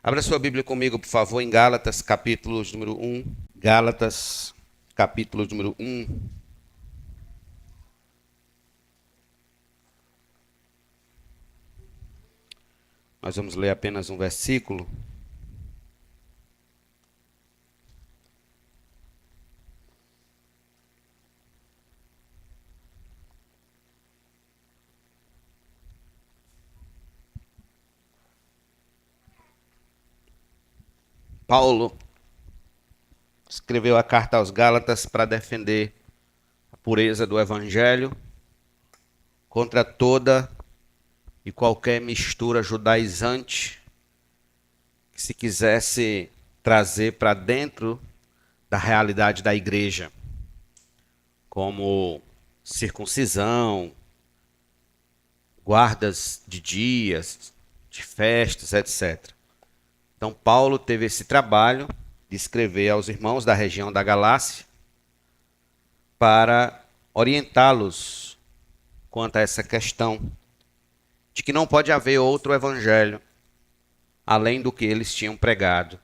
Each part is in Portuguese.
Abra sua Bíblia comigo, por favor, em Gálatas, capítulo número 1. Gálatas, capítulo número 1. Nós vamos ler apenas um versículo. Paulo escreveu a carta aos Gálatas para defender a pureza do Evangelho contra toda e qualquer mistura judaizante que se quisesse trazer para dentro da realidade da igreja, como circuncisão, guardas de dias, de festas, etc. Então Paulo teve esse trabalho de escrever aos irmãos da região da Galácia para orientá-los quanto a essa questão de que não pode haver outro evangelho além do que eles tinham pregado.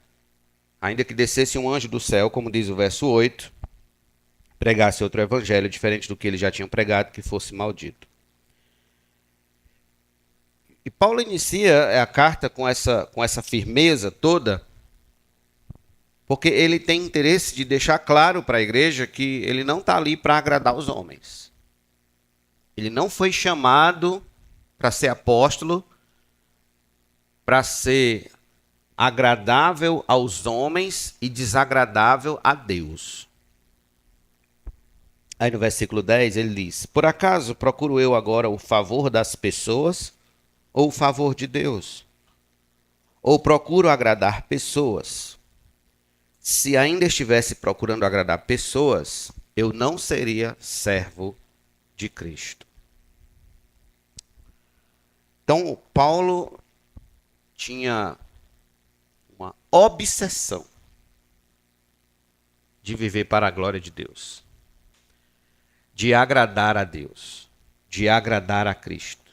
Ainda que descesse um anjo do céu, como diz o verso 8, pregasse outro evangelho diferente do que eles já tinham pregado, que fosse maldito. E Paulo inicia a carta com essa firmeza toda, porque ele tem interesse de deixar claro para a igreja que ele não está ali para agradar os homens. Ele não foi chamado para ser apóstolo, para ser agradável aos homens e desagradável a Deus. Aí no versículo 10 ele diz: por acaso procuro eu agora o favor das pessoas ou o favor de Deus? Ou procuro agradar pessoas? Se ainda estivesse procurando agradar pessoas, eu não seria servo de Cristo. Então, Paulo tinha uma obsessão de viver para a glória de Deus, de agradar a Deus, de agradar a Cristo.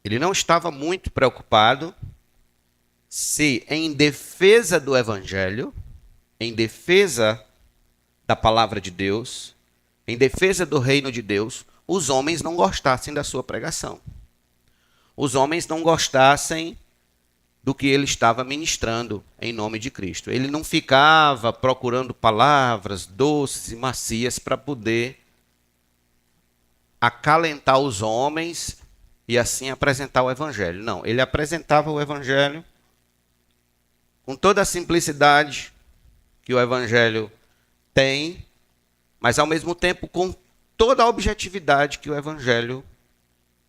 Ele não estava muito preocupado se, em defesa do Evangelho, em defesa da palavra de Deus, em defesa do reino de Deus, os homens não gostassem da sua pregação. Os homens não gostassem do que ele estava ministrando em nome de Cristo. Ele não ficava procurando palavras doces e macias para poder acalentar os homens e assim apresentar o Evangelho. Não, ele apresentava o Evangelho com toda a simplicidade que o Evangelho tem, mas ao mesmo tempo com toda a objetividade que o Evangelho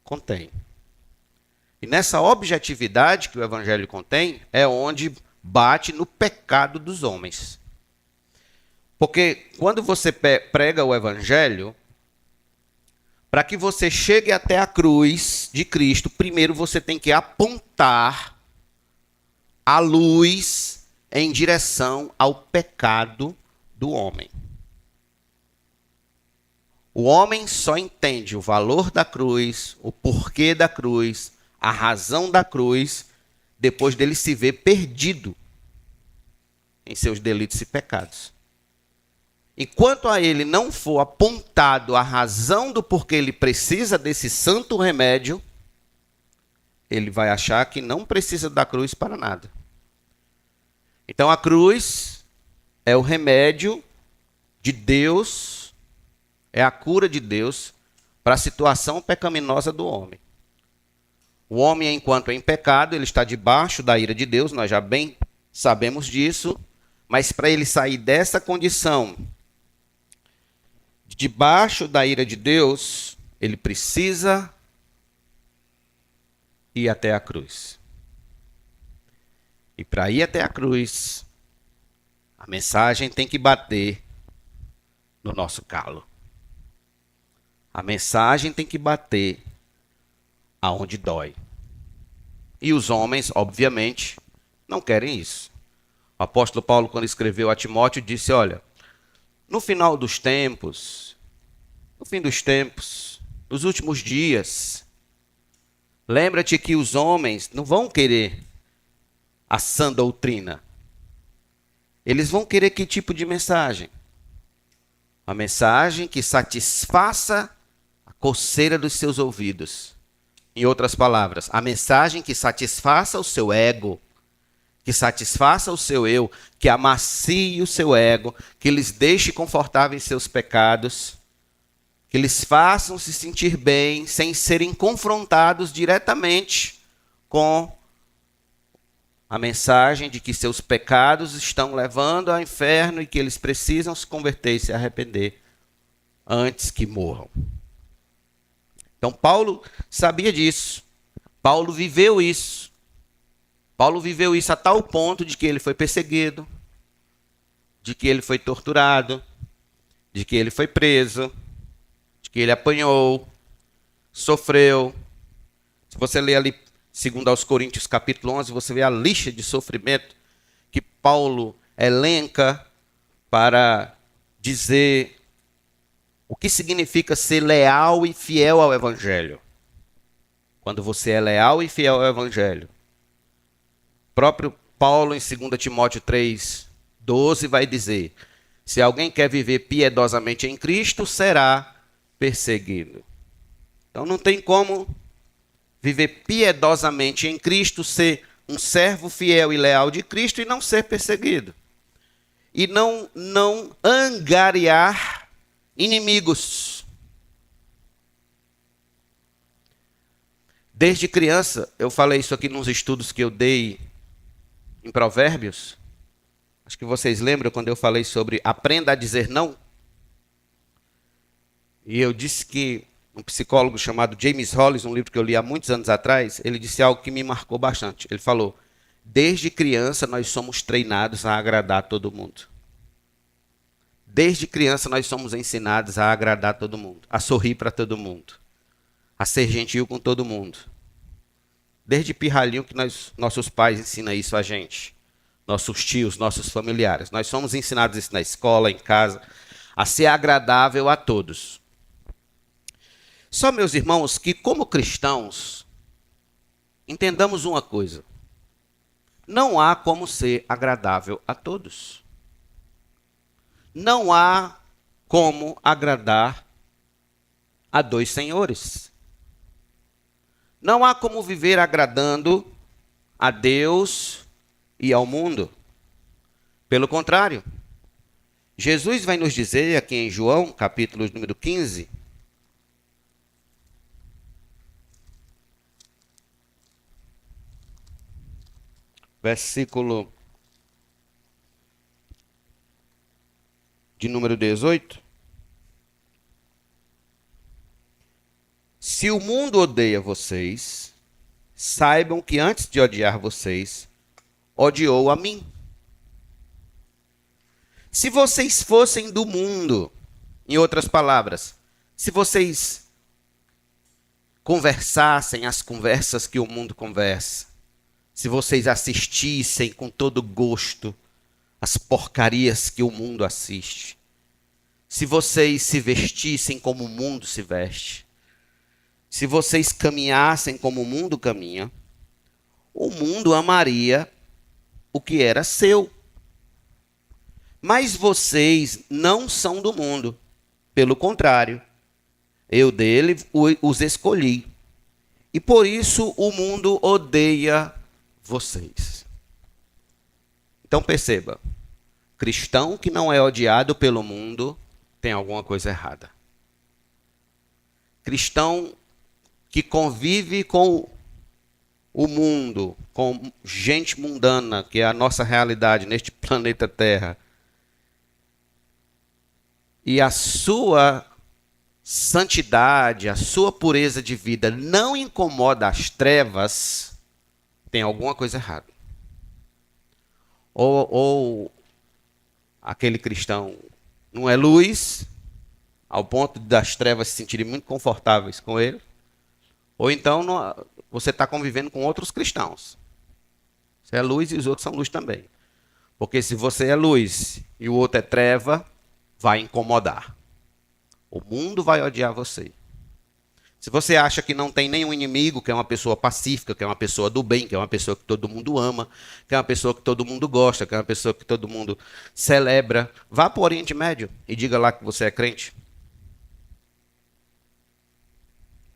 contém. E nessa objetividade que o Evangelho contém é onde bate no pecado dos homens. Porque quando você prega o Evangelho, para que você chegue até a cruz de Cristo, primeiro você tem que apontar a luz em direção ao pecado do homem. O homem só entende o valor da cruz, o porquê da cruz, a razão da cruz, depois dele se ver perdido em seus delitos e pecados. Enquanto a ele não for apontado a razão do porquê ele precisa desse santo remédio, ele vai achar que não precisa da cruz para nada. Então a cruz é o remédio de Deus, é a cura de Deus para a situação pecaminosa do homem. O homem, enquanto em pecado, ele está debaixo da ira de Deus, nós já bem sabemos disso, mas para ele sair dessa condição, debaixo da ira de Deus, ele precisa ir até a cruz. E para ir até a cruz, a mensagem tem que bater no nosso calo. A mensagem tem que bater aonde dói. E os homens, obviamente, não querem isso. O apóstolo Paulo, quando escreveu a Timóteo, disse: olha, no final dos tempos, no fim dos tempos, nos últimos dias, Lembra-te que os homens não vão querer a sã doutrina. Eles vão querer que tipo de mensagem? Uma mensagem que satisfaça a coceira dos seus ouvidos. Em outras palavras, a mensagem que satisfaça o seu ego, que satisfaça o seu eu, que amacie o seu ego, que lhes deixe confortáveis em seus pecados, que lhes façam se sentir bem, sem serem confrontados diretamente com a mensagem de que seus pecados estão levando ao inferno e que eles precisam se converter e se arrepender antes que morram. Então Paulo sabia disso. Paulo viveu isso. Paulo viveu isso a tal ponto de que ele foi perseguido, de que ele foi torturado, de que ele foi preso, de que ele apanhou, sofreu. Se você ler ali, segundo aos Coríntios, capítulo 11, você vê a lista de sofrimento que Paulo elenca para dizer o que significa ser leal e fiel ao Evangelho. Quando você é leal e fiel ao Evangelho. O próprio Paulo, em 2 Timóteo 3:12, vai dizer: se alguém quer viver piedosamente em Cristo, será perseguido. Então não tem como viver piedosamente em Cristo, ser um servo fiel e leal de Cristo e não ser perseguido. E não angariar inimigos. Desde criança, eu falei isso aqui nos estudos que eu dei em Provérbios. Acho que vocês lembram quando eu falei sobre aprenda a dizer não. E eu disse que um psicólogo chamado James Hollis, um livro que eu li há muitos anos atrás, ele disse algo que me marcou bastante. Ele falou: desde criança nós somos treinados a agradar todo mundo. Desde criança nós somos ensinados a agradar todo mundo, a sorrir para todo mundo, a ser gentil com todo mundo. Desde pirralhinho que nossos pais ensinam isso a gente, nossos tios, nossos familiares. Nós somos ensinados isso na escola, em casa, a ser agradável a todos. Só, meus irmãos, que como cristãos, entendamos uma coisa: não há como ser agradável a todos. Não há como agradar a dois senhores. Não há como viver agradando a Deus e ao mundo. Pelo contrário, Jesus vai nos dizer aqui em João, capítulo número 15, versículo de número 18. Se o mundo odeia vocês, saibam que antes de odiar vocês, odiou a mim. Se vocês fossem do mundo, em outras palavras, se vocês conversassem as conversas que o mundo conversa, se vocês assistissem com todo gosto as porcarias que o mundo assiste, se vocês se vestissem como o mundo se veste, se vocês caminhassem como o mundo caminha, o mundo amaria o que era seu. Mas vocês não são do mundo. Pelo contrário, eu dele os escolhi. E por isso o mundo odeia vocês. Então perceba, cristão que não é odiado pelo mundo tem alguma coisa errada. Cristão que convive com o mundo, com gente mundana, que é a nossa realidade neste planeta Terra, e a sua santidade, a sua pureza de vida não incomoda as trevas, tem alguma coisa errada. Ou aquele cristão não é luz, ao ponto das trevas se sentirem muito confortáveis com ele, ou então você está convivendo com outros cristãos. Você é luz e os outros são luz também. Porque se você é luz e o outro é treva, vai incomodar. O mundo vai odiar você. Se você acha que não tem nenhum inimigo, que é uma pessoa pacífica, que é uma pessoa do bem, que é uma pessoa que todo mundo ama, que é uma pessoa que todo mundo gosta, que é uma pessoa que todo mundo celebra, vá para o Oriente Médio e diga lá que você é crente.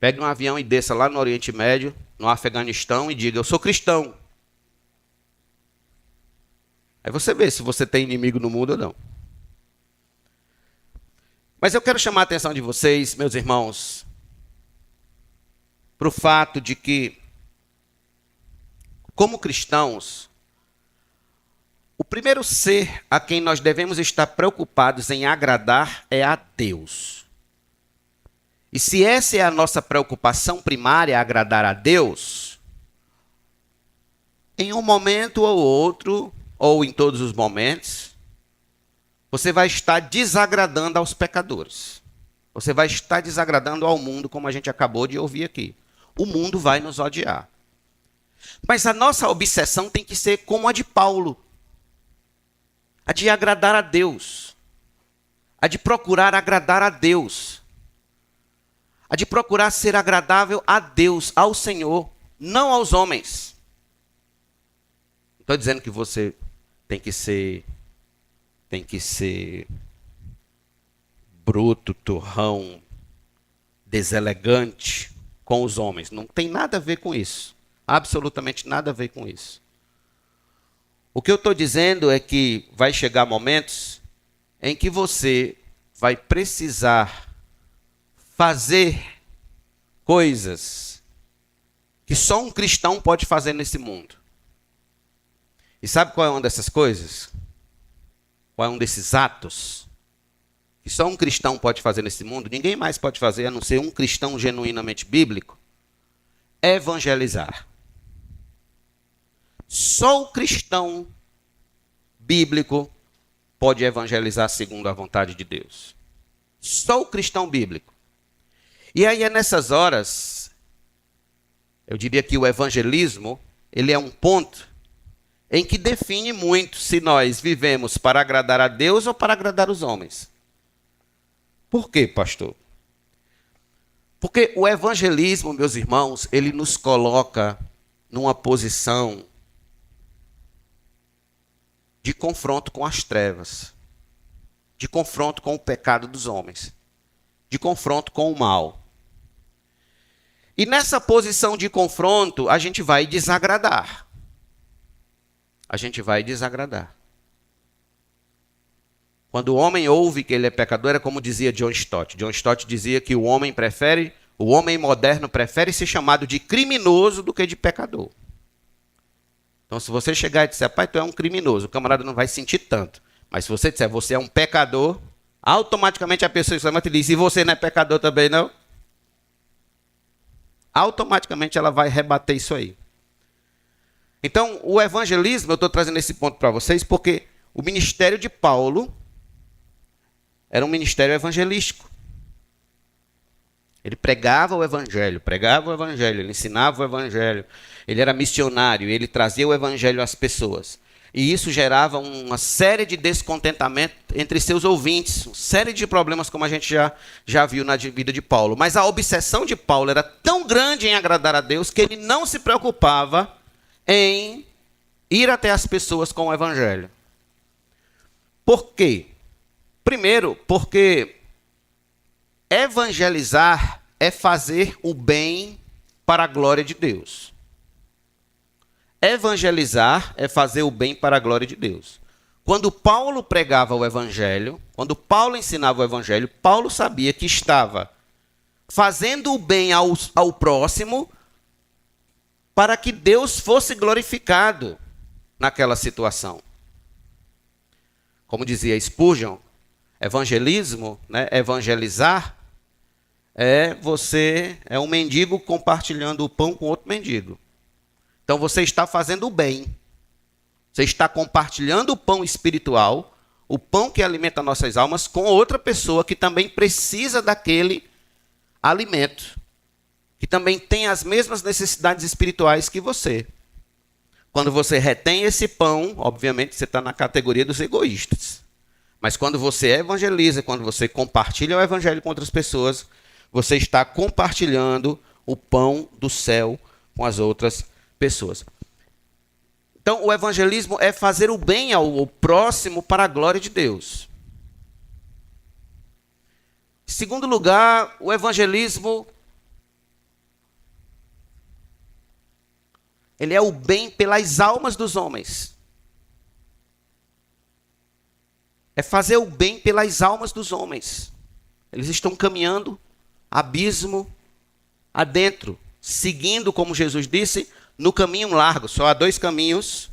Pegue um avião e desça lá no Oriente Médio, no Afeganistão, e diga, eu sou cristão. Aí você vê se você tem inimigo no mundo ou não. Mas eu quero chamar a atenção de vocês, meus irmãos, para o fato de que, como cristãos, o primeiro ser a quem nós devemos estar preocupados em agradar é a Deus. E se essa é a nossa preocupação primária, agradar a Deus, em um momento ou outro, ou em todos os momentos, você vai estar desagradando aos pecadores. Você vai estar desagradando ao mundo, como a gente acabou de ouvir aqui. O mundo vai nos odiar. Mas a nossa obsessão tem que ser como a de Paulo. A de agradar a Deus. A de procurar agradar a Deus. A de procurar ser agradável a Deus, ao Senhor, não aos homens. Não estou dizendo que você tem que ser bruto, turrão, deselegante com os homens. Não tem nada a ver com isso. Absolutamente nada a ver com isso. O que eu estou dizendo é que vai chegar momentos em que você vai precisar fazer coisas que só um cristão pode fazer nesse mundo. E sabe qual é uma dessas coisas? Qual é um desses atos que só um cristão pode fazer nesse mundo? Ninguém mais pode fazer, a não ser um cristão genuinamente bíblico. Evangelizar. Só o cristão bíblico pode evangelizar segundo a vontade de Deus. Só o cristão bíblico. E aí é nessas horas, eu diria que o evangelismo, ele é um ponto em que define muito se nós vivemos para agradar a Deus ou para agradar os homens. Por quê, pastor? Porque o evangelismo, meus irmãos, ele nos coloca numa posição de confronto com as trevas, de confronto com o pecado dos homens, de confronto com o mal. E nessa posição de confronto, a gente vai desagradar. A gente vai desagradar. Quando o homem ouve que ele é pecador, é como dizia John Stott. John Stott dizia que o homem moderno prefere ser chamado de criminoso do que de pecador. Então, se você chegar e disser, pai, tu é um criminoso, o camarada não vai sentir tanto. Mas se você disser, você é um pecador, automaticamente a pessoa te diz, e você não é pecador também, não? Automaticamente ela vai rebater isso aí. Então, o evangelismo, eu estou trazendo esse ponto para vocês, porque o ministério de Paulo era um ministério evangelístico. Ele pregava o evangelho, ele ensinava o evangelho, ele era missionário, ele trazia o evangelho às pessoas. E isso gerava uma série de descontentamento entre seus ouvintes, uma série de problemas como a gente já viu na vida de Paulo. Mas a obsessão de Paulo era tão grande em agradar a Deus que ele não se preocupava em ir até as pessoas com o evangelho. Por quê? Primeiro, porque evangelizar é fazer o bem para a glória de Deus. Evangelizar é fazer o bem para a glória de Deus. Quando Paulo pregava o evangelho, quando Paulo ensinava o evangelho, Paulo sabia que estava fazendo o bem ao próximo para que Deus fosse glorificado naquela situação. Como dizia Spurgeon, evangelismo, evangelizar, é um mendigo compartilhando o pão com outro mendigo. Então você está fazendo o bem. Você está compartilhando o pão espiritual, o pão que alimenta nossas almas, com outra pessoa que também precisa daquele alimento, que também tem as mesmas necessidades espirituais que você. Quando você retém esse pão, obviamente você está na categoria dos egoístas. Mas quando você evangeliza, quando você compartilha o evangelho com outras pessoas, você está compartilhando o pão do céu com as outras pessoas. Então, o evangelismo é fazer o bem ao próximo para a glória de Deus. Em segundo lugar, o evangelismo ele é o bem pelas almas dos homens. É fazer o bem pelas almas dos homens. Eles estão caminhando abismo adentro, seguindo, como Jesus disse, no caminho largo. Só há dois caminhos,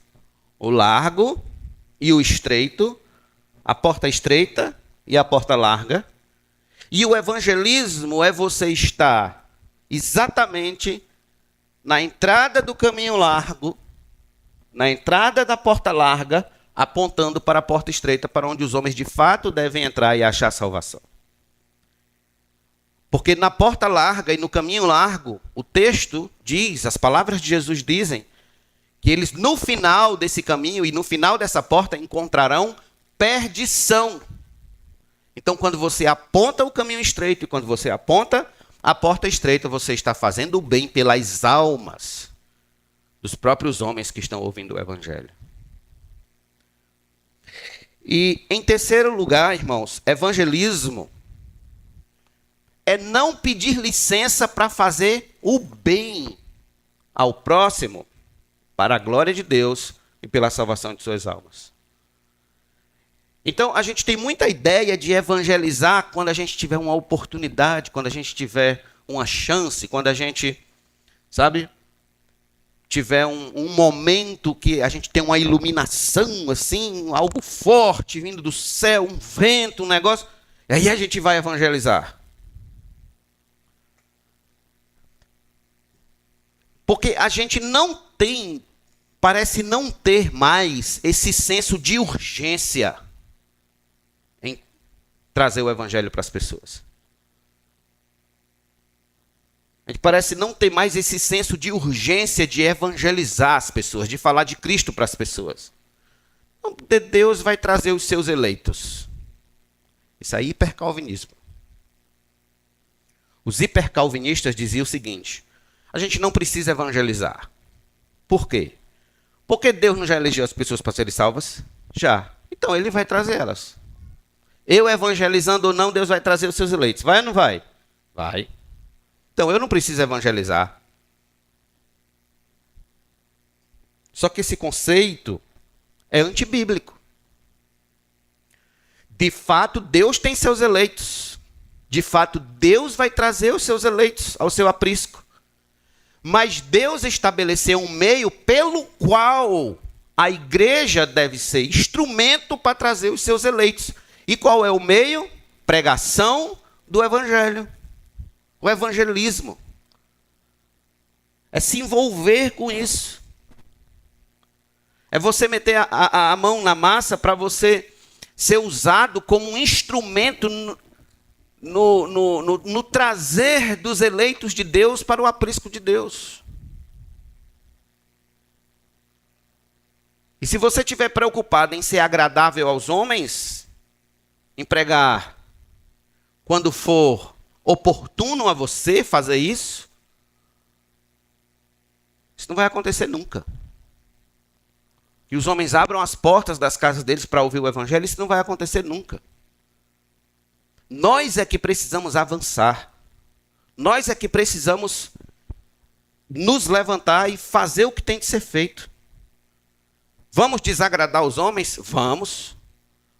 o largo e o estreito, a porta estreita e a porta larga. E o evangelismo é você estar exatamente na entrada do caminho largo, na entrada da porta larga, apontando para a porta estreita, para onde os homens de fato devem entrar e achar salvação. Porque na porta larga e no caminho largo, o texto diz, as palavras de Jesus dizem, que eles no final desse caminho e no final dessa porta encontrarão perdição. Então, quando você aponta o caminho estreito e quando você aponta a porta estreita, você está fazendo o bem pelas almas dos próprios homens que estão ouvindo o evangelho. E em terceiro lugar, irmãos, evangelismo é não pedir licença para fazer o bem ao próximo para a glória de Deus e pela salvação de suas almas. Então, a gente tem muita ideia de evangelizar quando a gente tiver uma oportunidade, quando a gente tiver uma chance, quando a gente, sabe, tiver um momento que a gente tem uma iluminação, assim, algo forte vindo do céu, um vento, um negócio, e aí a gente vai evangelizar. Porque a gente não tem, parece não ter mais esse senso de urgência em trazer o evangelho para as pessoas. A gente parece não ter mais esse senso de urgência de evangelizar as pessoas, de falar de Cristo para as pessoas. Deus vai trazer os seus eleitos. Isso é hipercalvinismo. Os hipercalvinistas diziam o seguinte: a gente não precisa evangelizar. Por quê? Porque Deus não já elegeu as pessoas para serem salvas? Já. Então Ele vai trazer elas. Eu evangelizando ou não, Deus vai trazer os seus eleitos. Vai ou não vai? Vai. Então eu não preciso evangelizar. Só que esse conceito é antibíblico. De fato, Deus tem seus eleitos. De fato, Deus vai trazer os seus eleitos ao seu aprisco. Mas Deus estabeleceu um meio pelo qual a igreja deve ser instrumento para trazer os seus eleitos. E qual é o meio? Pregação do evangelho. O evangelismo. É se envolver com isso. É você meter a mão na massa para você ser usado como um instrumento no trazer dos eleitos de Deus para o aprisco de Deus. E se você estiver preocupado em ser agradável aos homens, em pregar quando for oportuno a você fazer isso, isso não vai acontecer nunca. Que os homens abram as portas das casas deles para ouvir o evangelho, isso não vai acontecer nunca. Nós é que precisamos avançar. Nós é que precisamos nos levantar e fazer o que tem de ser feito. Vamos desagradar os homens? Vamos.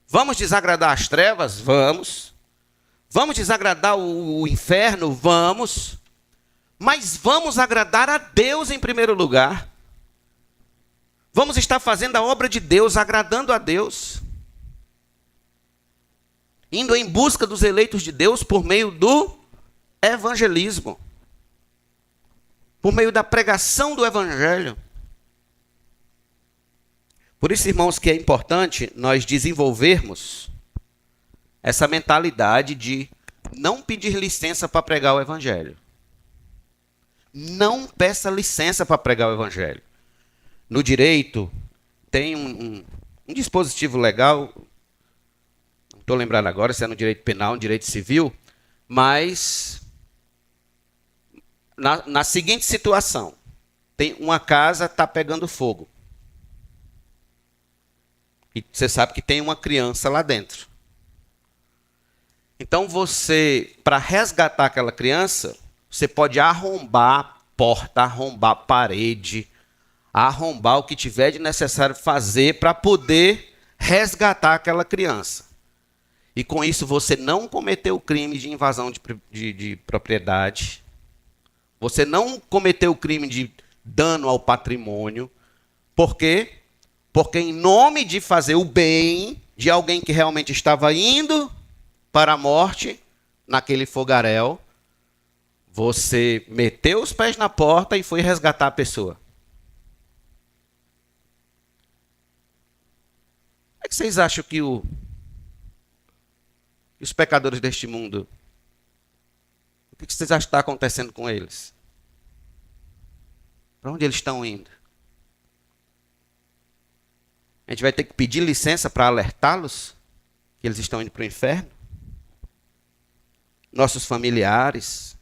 Vamos desagradar as trevas? Vamos. Vamos desagradar o inferno? Vamos. Mas vamos agradar a Deus em primeiro lugar. Vamos estar fazendo a obra de Deus, agradando a Deus. Indo em busca dos eleitos de Deus por meio do evangelismo. Por meio da pregação do evangelho. Por isso, irmãos, que é importante nós desenvolvermos essa mentalidade de não pedir licença para pregar o evangelho. Não peça licença para pregar o evangelho. No direito, tem um dispositivo legal, não estou lembrando agora se é no direito penal, no direito civil, mas na seguinte situação. Tem uma casa está pegando fogo. E você sabe que tem uma criança lá dentro. Então você, para resgatar aquela criança, você pode arrombar a porta, arrombar a parede, arrombar o que tiver de necessário fazer para poder resgatar aquela criança. E com isso você não cometeu o crime de invasão de propriedade. Você não cometeu o crime de dano ao patrimônio. Por quê? Porque em nome de fazer o bem de alguém que realmente estava indo para a morte, naquele fogaréu, você meteu os pés na porta e foi resgatar a pessoa. Como é que vocês acham que os pecadores deste mundo, o que vocês acham que está acontecendo com eles? Para onde eles estão indo? A gente vai ter que pedir licença para alertá-los que eles estão indo para o inferno? Nossos familiares,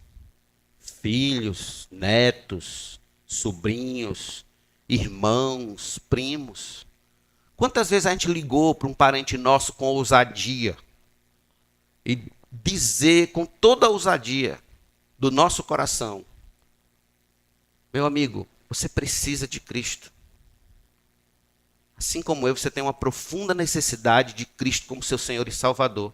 filhos, netos, sobrinhos, irmãos, primos. Quantas vezes a gente ligou para um parente nosso com ousadia e dizer com toda a ousadia do nosso coração: meu amigo, você precisa de Cristo. Assim como eu, você tem uma profunda necessidade de Cristo como seu Senhor e Salvador.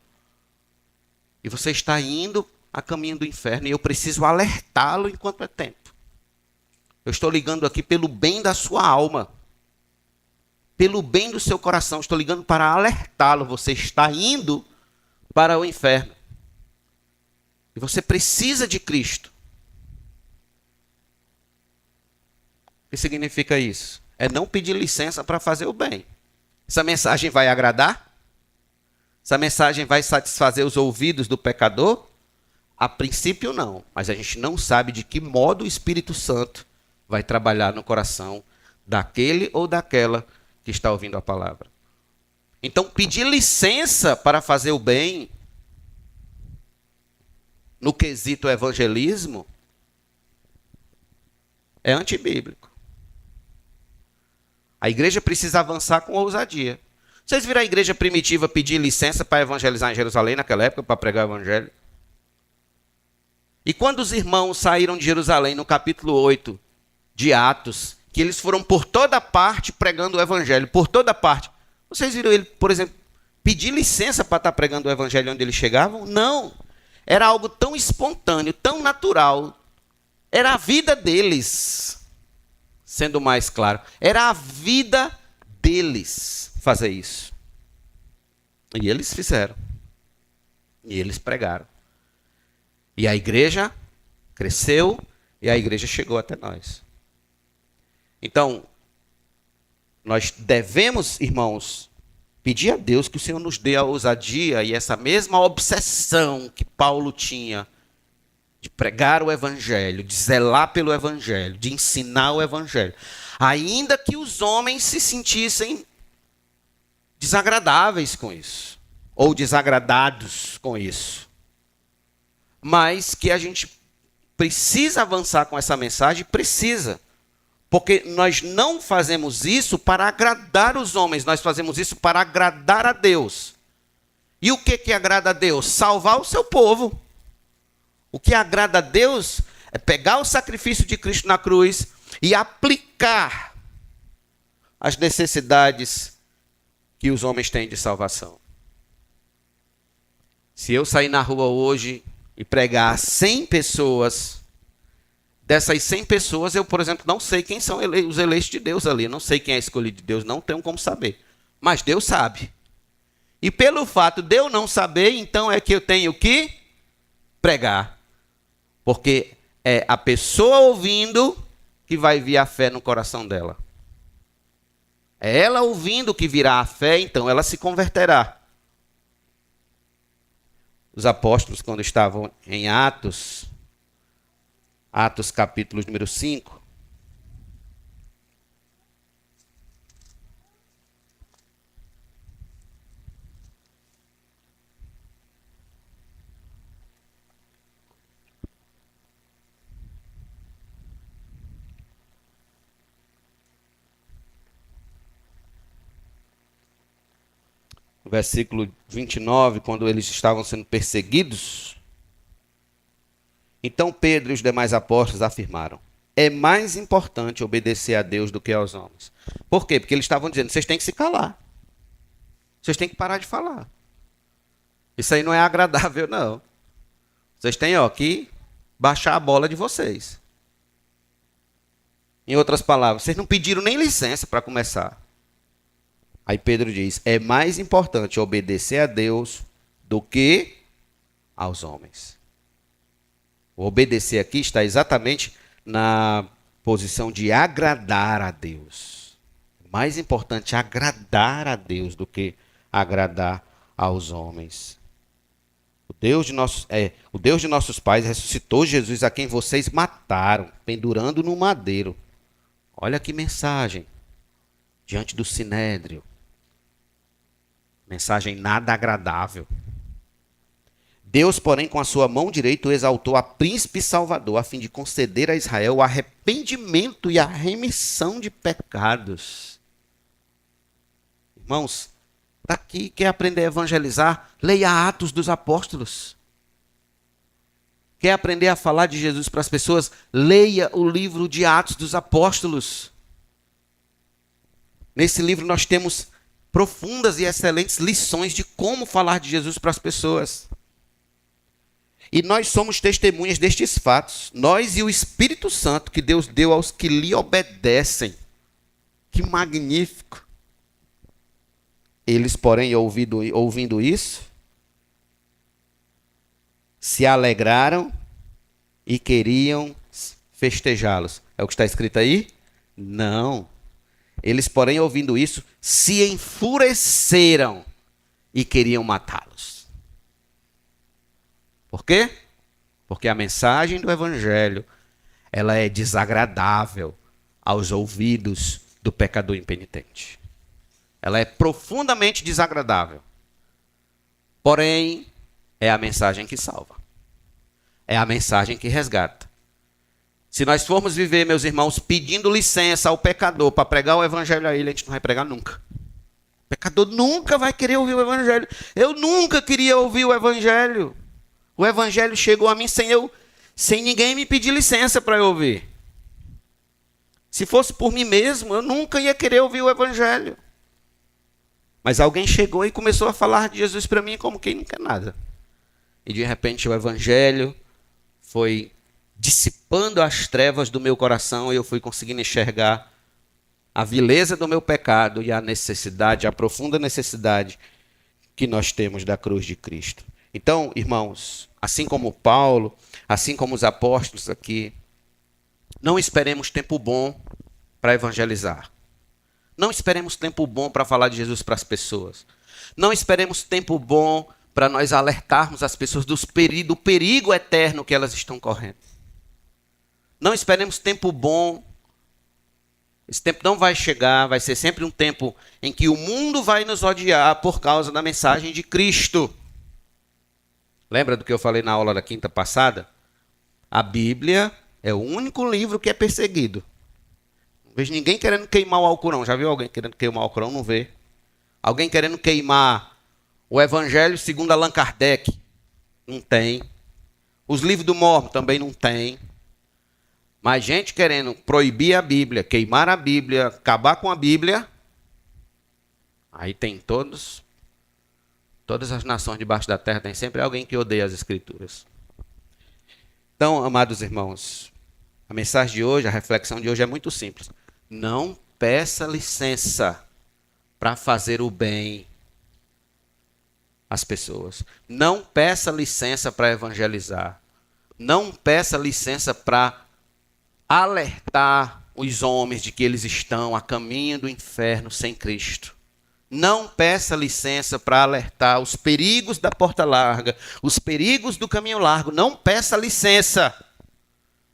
E você está indo a caminho do inferno e eu preciso alertá-lo enquanto é tempo. Eu estou ligando aqui pelo bem da sua alma, pelo bem do seu coração. Estou ligando para alertá-lo. Você está indo para o inferno. E você precisa de Cristo. O que significa isso? É não pedir licença para fazer o bem. Essa mensagem vai agradar? Essa mensagem vai satisfazer os ouvidos do pecador? A princípio não, mas a gente não sabe de que modo o Espírito Santo vai trabalhar no coração daquele ou daquela que está ouvindo a palavra. Então, pedir licença para fazer o bem, no quesito evangelismo, é antibíblico. A igreja precisa avançar com ousadia. Vocês viram a igreja primitiva pedir licença para evangelizar em Jerusalém naquela época, para pregar o evangelho? E quando os irmãos saíram de Jerusalém, no capítulo 8 de Atos, que eles foram por toda parte pregando o evangelho, por toda parte. Vocês viram ele, por exemplo, pedir licença para estar pregando o evangelho onde eles chegavam? Não. Era algo tão espontâneo, tão natural. Era a vida deles. Sendo mais claro, era a vida deles fazer isso. E eles fizeram. E eles pregaram. E a igreja cresceu e a igreja chegou até nós. Então, nós devemos, irmãos, pedir a Deus que o Senhor nos dê a ousadia e essa mesma obsessão que Paulo tinha de pregar o evangelho, de zelar pelo evangelho, de ensinar o evangelho. Ainda que os homens se sentissem desagradáveis com isso, ou desagradados com isso. Mas que a gente precisa avançar com essa mensagem, precisa. Porque nós não fazemos isso para agradar os homens, nós fazemos isso para agradar a Deus. E o que agrada a Deus? Salvar o seu povo. O que agrada a Deus é pegar o sacrifício de Cristo na cruz e aplicar as necessidades que os homens têm de salvação. Se eu sair na rua hoje e pregar a 100 pessoas, dessas 100 pessoas, eu, por exemplo, não sei quem são os eleitos de Deus ali, não sei quem é escolhido de Deus, não tenho como saber. Mas Deus sabe. E pelo fato de eu não saber, então é que eu tenho que pregar. Porque é a pessoa ouvindo que vai vir a fé no coração dela. É ela ouvindo que virá a fé, então ela se converterá. Os apóstolos, quando estavam em Atos capítulo número 5, versículo 29, quando eles estavam sendo perseguidos. Então Pedro e os demais apóstolos afirmaram: é mais importante obedecer a Deus do que aos homens. Por quê? Porque eles estavam dizendo: vocês têm que se calar. Vocês têm que parar de falar. Isso aí não é agradável, não. Vocês têm que baixar a bola de vocês. Em outras palavras, vocês não pediram nem licença para começar. Aí Pedro diz: é mais importante obedecer a Deus do que aos homens. O obedecer aqui está exatamente na posição de agradar a Deus. É mais importante agradar a Deus do que agradar aos homens. O Deus de nossos pais ressuscitou Jesus, a quem vocês mataram, pendurando no madeiro. Olha que mensagem diante do sinédrio. Mensagem nada agradável. Deus, porém, com a sua mão direita o exaltou a príncipe salvador, a fim de conceder a Israel o arrependimento e a remissão de pecados. Irmãos, está aqui, quer aprender a evangelizar? Leia Atos dos Apóstolos. Quer aprender a falar de Jesus para as pessoas? Leia o livro de Atos dos Apóstolos. Nesse livro nós temos profundas e excelentes lições de como falar de Jesus para as pessoas. E nós somos testemunhas destes fatos. Nós e o Espírito Santo que Deus deu aos que lhe obedecem. Que magnífico. Eles, porém, ouvindo isso, se alegraram e queriam festejá-los. É o que está escrito aí? Não. Eles, porém, ouvindo isso, se enfureceram e queriam matá-los. Por quê? Porque a mensagem do Evangelho, ela é desagradável aos ouvidos do pecador impenitente. Ela é profundamente desagradável. Porém, é a mensagem que salva. É a mensagem que resgata. Se nós formos viver, meus irmãos, pedindo licença ao pecador para pregar o Evangelho a ele, a gente não vai pregar nunca. O pecador nunca vai querer ouvir o Evangelho. Eu nunca queria ouvir o Evangelho. O Evangelho chegou a mim sem ninguém me pedir licença para eu ouvir. Se fosse por mim mesmo, eu nunca ia querer ouvir o Evangelho. Mas alguém chegou e começou a falar de Jesus para mim como quem não quer nada. E de repente o Evangelho foi dissipando as trevas do meu coração e eu fui conseguindo enxergar a vileza do meu pecado e a necessidade, a profunda necessidade que nós temos da cruz de Cristo. Então, irmãos, assim como Paulo, assim como os apóstolos aqui, não esperemos tempo bom para evangelizar. Não esperemos tempo bom para falar de Jesus para as pessoas. Não esperemos tempo bom para nós alertarmos as pessoas do perigo eterno que elas estão correndo. Não esperemos tempo bom. Esse tempo não vai chegar, vai ser sempre um tempo em que o mundo vai nos odiar por causa da mensagem de Cristo. Lembra do que eu falei na aula da quinta passada? A Bíblia é o único livro que é perseguido. Não vejo ninguém querendo queimar o Alcorão. Já viu alguém querendo queimar o Alcorão? Não vê. Alguém querendo queimar o Evangelho segundo Allan Kardec? Não tem. Os livros do Mórmon também não tem. Mas gente querendo proibir a Bíblia, queimar a Bíblia, acabar com a Bíblia. Aí tem todas as nações debaixo da terra, tem sempre alguém que odeia as Escrituras. Então, amados irmãos, a mensagem de hoje, a reflexão de hoje é muito simples. Não peça licença para fazer o bem às pessoas. Não peça licença para evangelizar. Não peça licença para alertar os homens de que eles estão a caminho do inferno sem Cristo. Não peça licença para alertar os perigos da porta larga, os perigos do caminho largo. Não peça licença.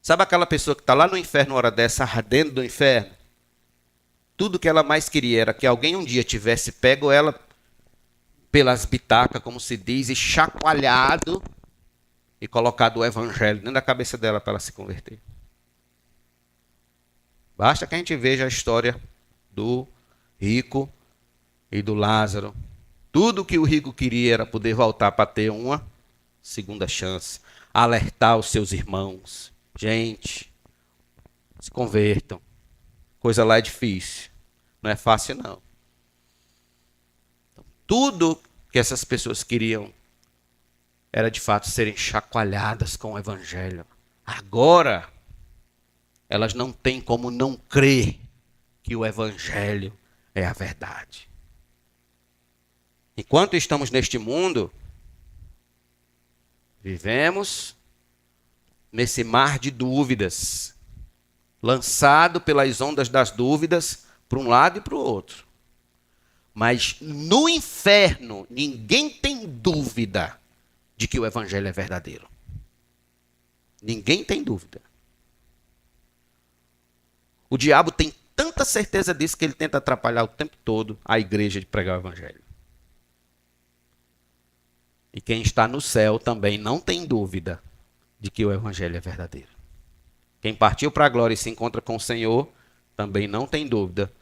Sabe aquela pessoa que está lá no inferno, hora dessa, ardendo do inferno? Tudo que ela mais queria era que alguém um dia tivesse pego ela pelas bitacas, como se diz, e chacoalhado e colocado o Evangelho dentro da cabeça dela para ela se converter. Basta que a gente veja a história do rico e do Lázaro. Tudo que o rico queria era poder voltar para ter uma segunda chance, alertar os seus irmãos. Gente, se convertam. Coisa lá é difícil. Não é fácil, não. Então, tudo que essas pessoas queriam era de fato serem chacoalhadas com o evangelho. Agora, elas não têm como não crer que o evangelho é a verdade. Enquanto estamos neste mundo, vivemos nesse mar de dúvidas, lançado pelas ondas das dúvidas para um lado e para o outro. Mas no inferno, ninguém tem dúvida de que o evangelho é verdadeiro. Ninguém tem dúvida. O diabo tem tanta certeza disso que ele tenta atrapalhar o tempo todo a igreja de pregar o evangelho. E quem está no céu também não tem dúvida de que o evangelho é verdadeiro. Quem partiu para a glória e se encontra com o Senhor também não tem dúvida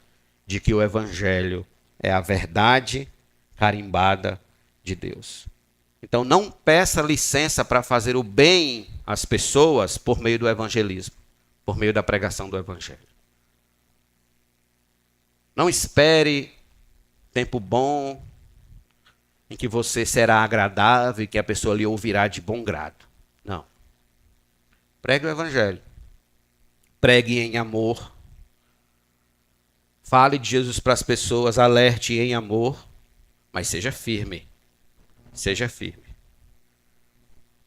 de que o evangelho é a verdade carimbada de Deus. Então não peça licença para fazer o bem às pessoas por meio do evangelismo, por meio da pregação do evangelho. Não espere tempo bom em que você será agradável e que a pessoa lhe ouvirá de bom grado. Não. Pregue o evangelho. Pregue em amor. Fale de Jesus para as pessoas, alerte em amor, mas seja firme. Seja firme.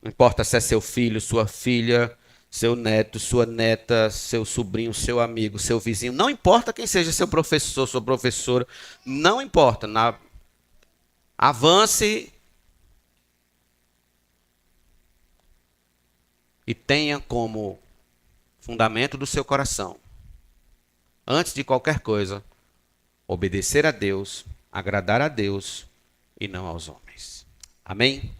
Não importa se é seu filho, sua filha, seu neto, sua neta, seu sobrinho, seu amigo, seu vizinho. Não importa quem seja seu professor, sua professora. Não importa. Avance e tenha como fundamento do seu coração, antes de qualquer coisa, obedecer a Deus, agradar a Deus e não aos homens. Amém?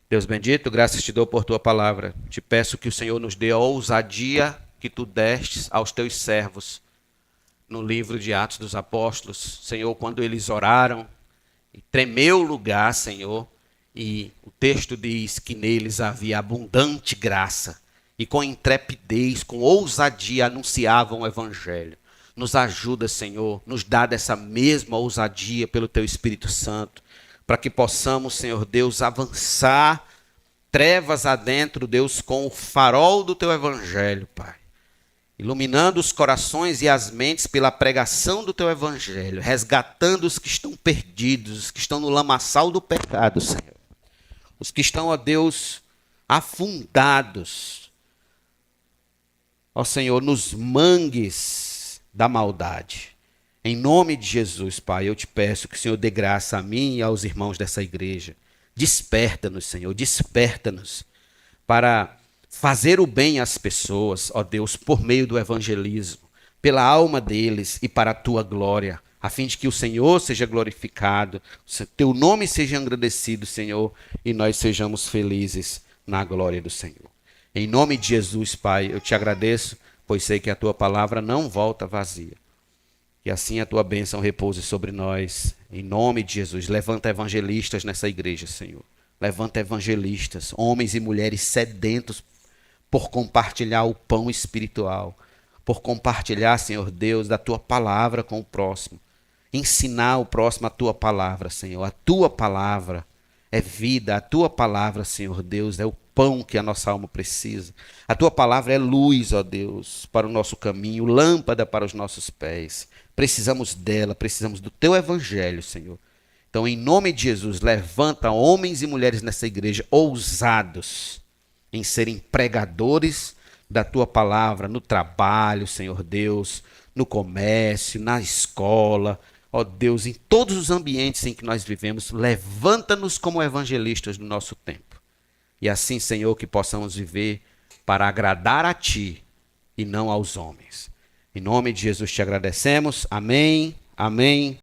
Deus bendito, graças te dou por tua palavra. Te peço que o Senhor nos dê a ousadia que tu destes aos teus servos no livro de Atos dos Apóstolos. Senhor, quando eles oraram, e tremeu o lugar, Senhor, e o texto diz que neles havia abundante graça, e com intrepidez, com ousadia anunciavam o evangelho. Nos ajuda, Senhor, nos dá dessa mesma ousadia pelo teu Espírito Santo, para que possamos, Senhor Deus, avançar trevas adentro, Deus, com o farol do teu evangelho, Pai. Iluminando os corações e as mentes pela pregação do teu evangelho, resgatando os que estão perdidos, os que estão no lamaçal do pecado, Senhor. Os que estão, ó Deus, afundados, ó Senhor, nos mangues da maldade. Em nome de Jesus, Pai, eu te peço que o Senhor dê graça a mim e aos irmãos dessa igreja. Desperta-nos, Senhor, desperta-nos para fazer o bem às pessoas, ó Deus, por meio do evangelismo, pela alma deles e para a tua glória, a fim de que o Senhor seja glorificado, teu nome seja engrandecido, Senhor, e nós sejamos felizes na glória do Senhor. Em nome de Jesus, Pai, eu te agradeço, pois sei que a tua palavra não volta vazia. Que assim a tua bênção repouse sobre nós. Em nome de Jesus, levanta evangelistas nessa igreja, Senhor. Levanta evangelistas, homens e mulheres sedentos por compartilhar o pão espiritual, por compartilhar, Senhor Deus, da tua palavra com o próximo. Ensinar o próximo a tua palavra, Senhor. A tua palavra é vida, a tua palavra, Senhor Deus, é o pão que a nossa alma precisa. A tua palavra é luz, ó Deus, para o nosso caminho, lâmpada para os nossos pés. Precisamos dela, precisamos do teu evangelho, Senhor. Então, em nome de Jesus, levanta homens e mulheres nessa igreja ousados em serem pregadores da tua palavra no trabalho, Senhor Deus, no comércio, na escola, ó Deus, em todos os ambientes em que nós vivemos. Levanta-nos como evangelistas do nosso tempo. E assim, Senhor, que possamos viver para agradar a ti e não aos homens. Em nome de Jesus te agradecemos. Amém. Amém.